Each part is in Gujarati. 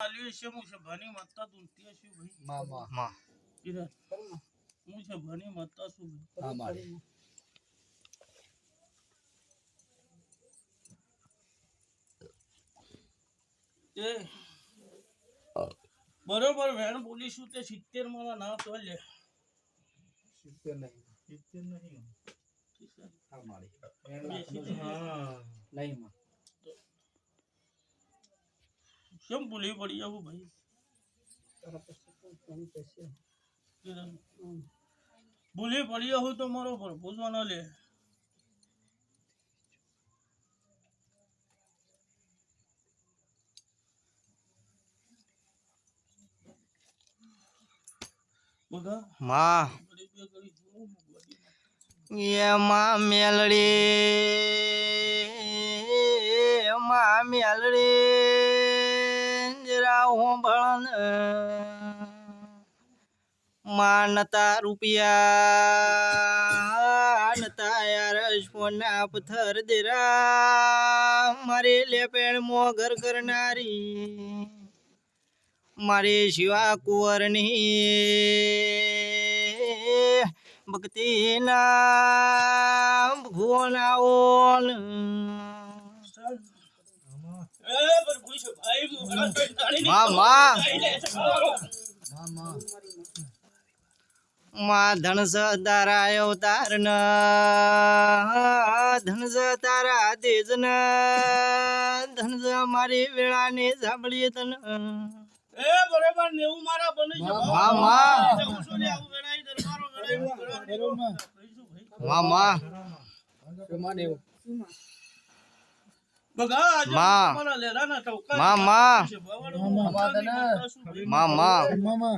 आली मुझे भनी मत्ता दुनती है शू भाई मामा माँ इधर मुझे भनी मत्ता शू भाई हमारे ए बरोबर वेण बोलीशू ते 70 मारा ना तो ले 70 नहीं हमारे हाँ नहीं माँ क्यों बोली बढ़िया हो भाई बोली बढ़िया हो तो मारो पर बोलवा ना ले बगा माँ ये माँ मेलड़ी जरा हूँ भलन मानता रुपया नता यार सोना पत्थर देरा मारे ले पेड़ मोगर करनारी मारे शिवा कुंवरनी भक्ति ना भुवना ओन मामा माँ धन तारा अवतार न धन तारा तेज न धन मारी वेळा ने साबळी तन ए बरोबर नेऊ मारा बने मामा मामा माने बघा मला लेला ना टोका मामा मामा मामा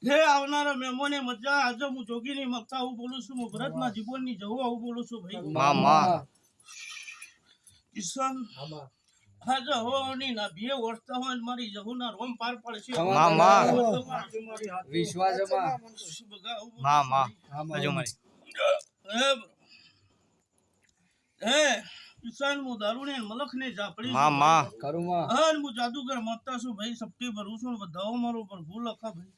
हे આવનારા મહેમાને મજા આજે હું જોગીની મક્તા હું બોલું છું હું ભરતના જીવનની જવું આવું બોલું છું ભાઈ મામા કિશન मामा આજે હોની ના બે વર્ષતા હોય મારી જહુના રોમ પાર પડશે મામા विश्वास माँ બગા મામા હજુ મારી એ કિશન હું દારૂને મલખને જાપડી મામા करूँ माँ હર હું જાદુગર મક્તા છું ભાઈ સપ્તી ભરું છું બધાઓ મારો પર ભૂલ લખા ભાઈ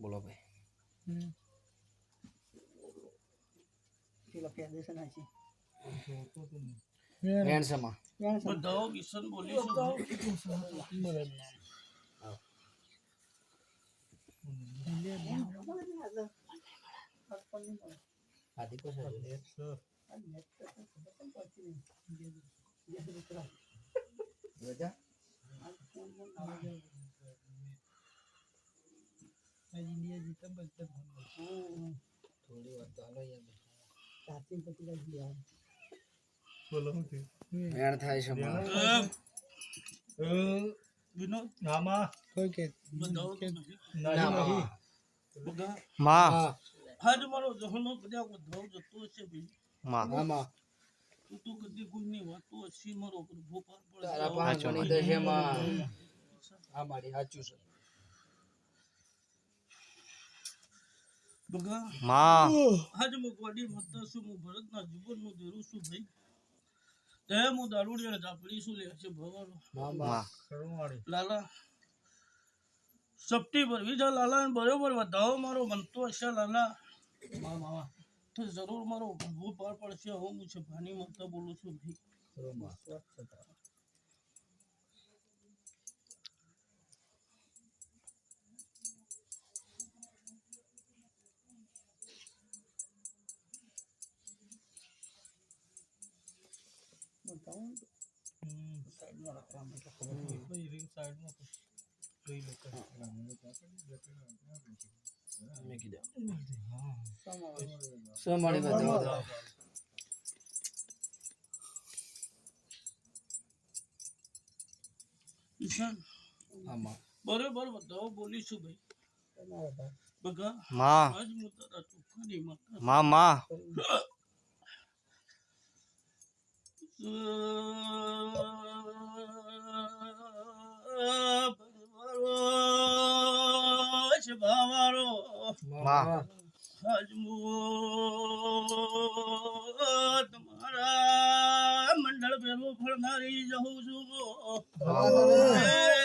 બોલો ભાઈ હેન્ડસમ બધાઓ કિશન બોલી છું आदि को थोड़ी बात तो हलो यार यार था इस વિનોદ मामा कोई के બધાઓ नहीं બગા માં હાજ મારો જહનો બધા બધાઓ જતો છે ભાઈ માં मामा તું કદી ગુણની વાતો હસી મારો પ્રભુ પાર तारा પડે पास बनी दशे माँ हमारी हाचू से બગા માં આજ હું ગોડી મતતા છું હું ભરતના જીવનનું દેરું છું ભાઈ તે હું દારૂડિયા ઝાપડી છું લે છે ભવાનો मामा માં લાલા સપ્ટી પર વિજા લાલા ને બરોબર વધાવો મારો બનતો હશે લાલા मामा તો જરૂર મારો પ્રભુ પાર પડશે હું છે ભાની મતતા બોલું છું ભાઈ करो माँ समारी बताओ ઈશાન मामा બરોબર વધાવો બોલીશું ભાઈ બગા માં આજ હું તારા ચોખાની મતતા મામા માં હજમો તમારા મંડળ ભેરો ફળનારી જહું છું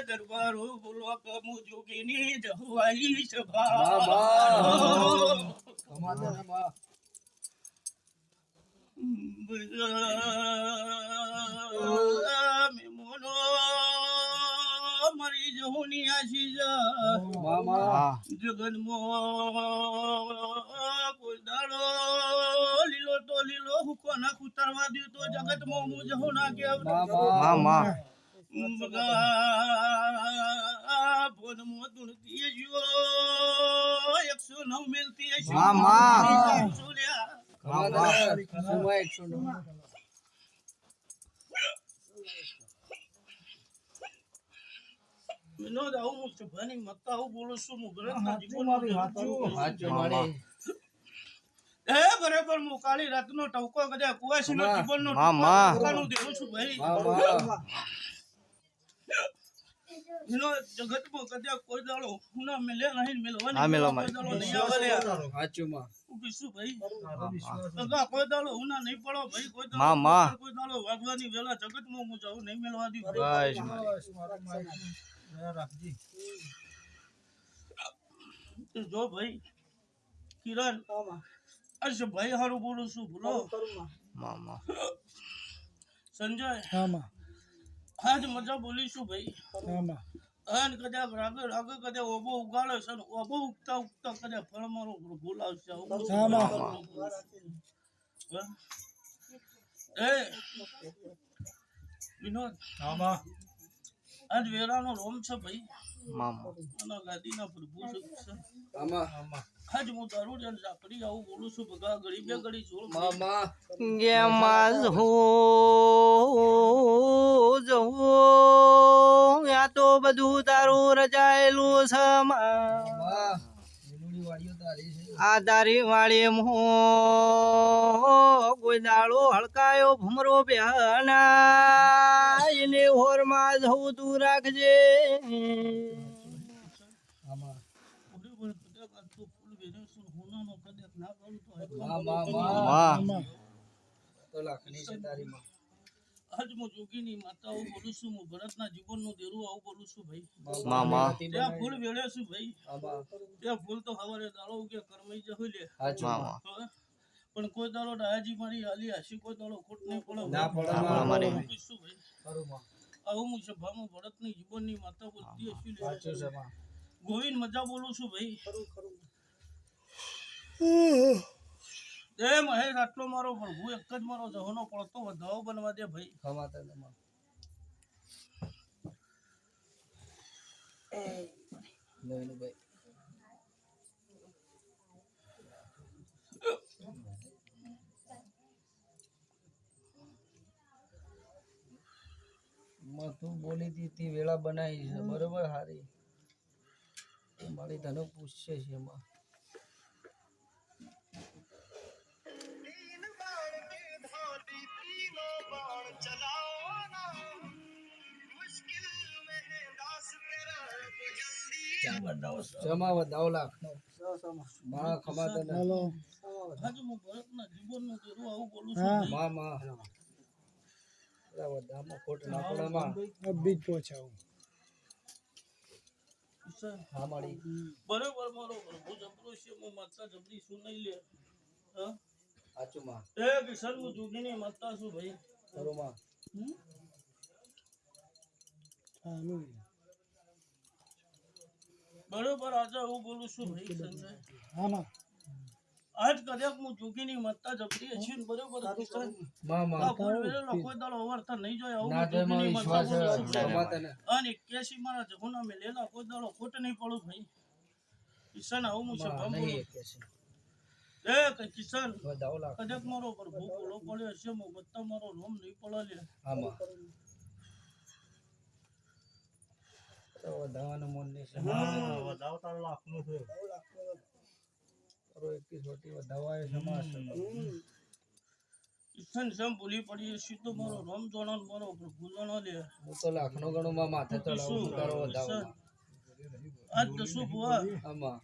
દરબારો બોલો કમુ જોગીની જહવાઈ સભા મેમોનો મરી જહોની આશીષ જગતમાં કોઈ દાડો લીલો તો લીલો હુકો ના કુતરવા દઉં તો જગતમાં હું જહો ના કેવડા ભોનમાં ધૂણતી જો 109 મિલતી હશે વિનોદ આવું હું સભાની મત આવું બોલું છું હું ભરતના જીવનમાં બરાબર હું કાળી રાતનો ટવકો કદાચ કુવાસીનો જીવનનો ટવકાનું દેવું છું ભાઈ વિનોદ જગતમાં કદાચ કોઈ દાડો હુના મેલે નહીં મેલવાની કોઈ દાડો નહીં આવે સાચું કીશું ભાઈ બધા કોઈ દાડો હુના નહીં પડો ભાઈ કોઈ દાડો વાગવાની વેલા જગતમાં હું જાઉં નહીં મેલવા દી જો ભાઈ કિરણ અચ્છા ભાઈ હારું બોલું છું બોલો સંજય આજ મજા બોલીશું ભાઈ અને કદાચ રાગે રાગે કદાચ ઓબો ઉગાડે છે ને ઓબો ઉગતા ઉગતા કદાચ ફળ મારો બોલાવશે વિનોદ આજ વેરાનો રોમ છે ભાઈ અને ગાદીના પ્રભુ છે આજ હું દારૂ જન ઝાપડી આવું બોલું છું બગા ગળી બે ગળી જોડ આ તો બધું તારું રચાયેલું છે આ તારી વાળી મો કોઈ દાડો હળકાયો ભમરો બેહના એને હોરમાં જવું તું રાખજે આજ હું જોગીની માતાઓ બોલું છું હું ભરતના જીવનનું દેરું આવું બોલું છું ભાઈ ત્યાં ફૂલ વેળે છું ભાઈ ત્યાં ફૂલ તો હવારે દાડો કે કરમાઈ જવું લે પણ કોઈ દાડો ડાયાજી મારી હાલી હાસી કોઈ દાડો ખોટ નહીં પડે શું ભાઈ આવું હું સભામાં ભરતની જીવનની માતા બોલતી હશું ગોવિંદ મજા બોલું છું ભાઈ એ મહેશ આટલો મારો પ્રભુ એક જ મારો જહોનો પડતો વધાવો બનવા દે ભાઈ તું બોલી હતી વેળા બનાવી છે બરોબર હારી મારી તને પૂછશે છે એમાં જમાવા 10 લાખ માં ખમાતા ને આજ હું ભરતના જીવનનું દેરું આવું બોલું છું માં વધામાં ખોટ ના પડે માં બીજ પહોંચાવું હા મારી બરોબર મારો પ્રભુ જબરો છે હું માતા જબરી શું નહીં લે સાચું માં એ કિશન હું જોગીની માતા છું ભાઈ બરો માં બરોબર આજે હું બોલું છું ભાઈ સંજય આજ કદાચ હું જોગીની માતા જબરી છે બરોબર કિશન કોઈ દાડો અવરતા નહીં જોય આવું જોગીની માતા બોલું છું અને 81 મારા જગુના મે લેલા કોઈ દાડો ખોટ નહીં પડું ભાઈ કિશન આવું હું સભા બોલું એ કિશન કદાચ મારો પ્રભુ બોલો પડ્યો છે હું બધા મારો રોમ નહીં પડે લે આમાં વધાવાનું મન નહીં છે વધાવતા લાખનું છે કરો 21 છોટી વધાવાય સમાસ કિશન સમ બોલી પડી સીધો મારો રોમ જોણો મારો પ્રભુ જોણો લે હું તો લાખનો ગણો માં માથે ચડાવું તારો વધાવ આજ તો શું બુઆ આમાં